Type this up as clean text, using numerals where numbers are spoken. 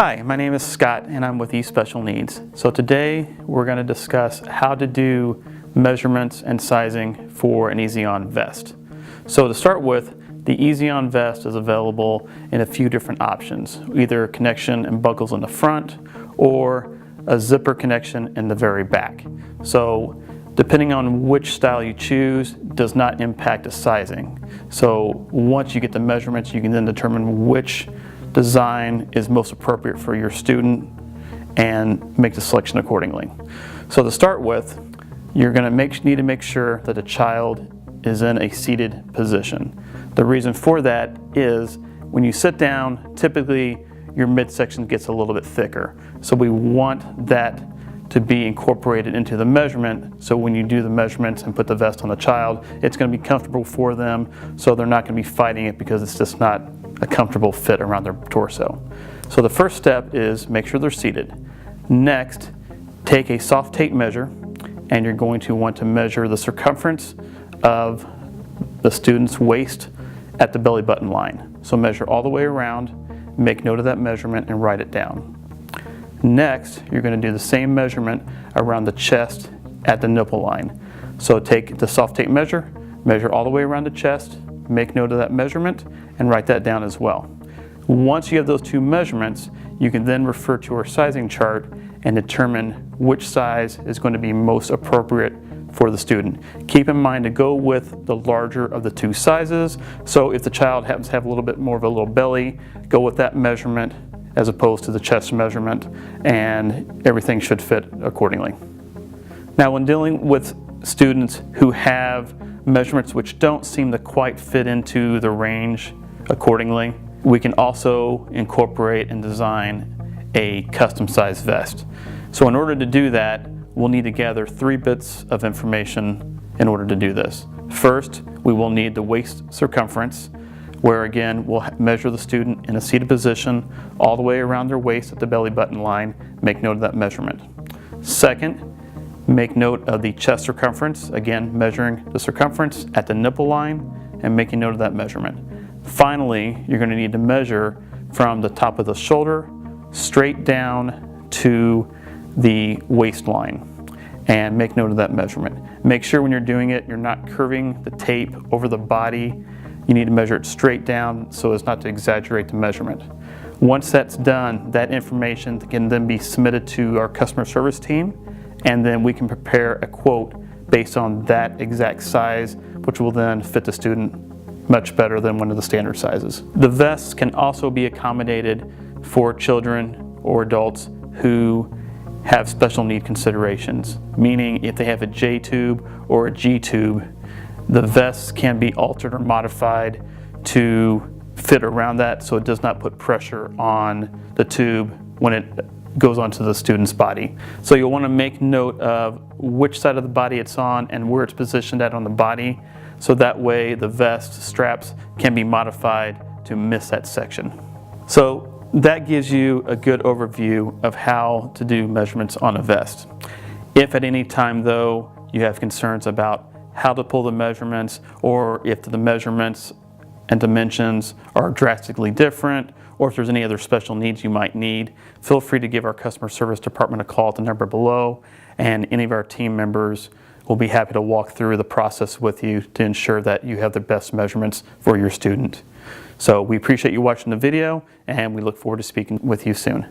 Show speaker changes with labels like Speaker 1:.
Speaker 1: Hi, my name is Scott and I'm with eSpecial Needs. So today we're going to discuss how to do measurements and sizing for an Easy-On vest. So to start with, the Easy-On vest is available in a few different options, either connection and buckles in the front or a zipper connection in the very back. So depending on which style you choose does not impact the sizing. So once you get the measurements, you can then determine which design is most appropriate for your student and make the selection accordingly. So to start with, you're going to need to make sure that the child is in a seated position. The reason for that is when you sit down, typically your midsection gets a little bit thicker. So we want that to be incorporated into the measurement, so when you do the measurements and put the vest on the child, it's going to be comfortable for them, so they're not going to be fighting it because it's just not a comfortable fit around their torso. So the first step is make sure they're seated. Next, take a soft tape measure and you're going to want to measure the circumference of the student's waist at the belly button line. So measure all the way around, make note of that measurement and write it down. Next, you're going to do the same measurement around the chest at the nipple line. So take the soft tape measure, measure all the way around the chest, make note of that measurement, and write that down as well. Once you have those two measurements, you can then refer to our sizing chart and determine which size is going to be most appropriate for the student. Keep in mind to go with the larger of the two sizes. So if the child happens to have a little bit more of a little belly, go with that measurement as opposed to the chest measurement, and everything should fit accordingly. Now, when dealing with students who have measurements which don't seem to quite fit into the range accordingly, we can also incorporate and design a custom size vest. So in order to do that, we'll need to gather 3 bits of information in order to do this. First, we will need the waist circumference, where again we'll measure the student in a seated position all the way around their waist at the belly button line, make note of that measurement. Second, make note of the chest circumference, again measuring the circumference at the nipple line and making note of that measurement. Finally, you're going to need to measure from the top of the shoulder straight down to the waistline and make note of that measurement. Make sure when you're doing it, you're not curving the tape over the body. You need to measure it straight down so as not to exaggerate the measurement. Once that's done, that information can then be submitted to our customer service team, and then we can prepare a quote based on that exact size, which will then fit the student much better than one of the standard sizes. The vests can also be accommodated for children or adults who have special need considerations, meaning if they have a J tube or a G tube, the vests can be altered or modified to fit around that so it does not put pressure on the tube when it goes onto the student's body. So you'll want to make note of which side of the body it's on and where it's positioned at on the body, so that way the vest straps can be modified to miss that section. So that gives you a good overview of how to do measurements on a vest. If at any time though you have concerns about how to pull the measurements, or if the measurements and dimensions are drastically different, or if there's any other special needs you might need, feel free to give our customer service department a call at the number below, and any of our team members will be happy to walk through the process with you to ensure that you have the best measurements for your student. So we appreciate you watching the video, and we look forward to speaking with you soon.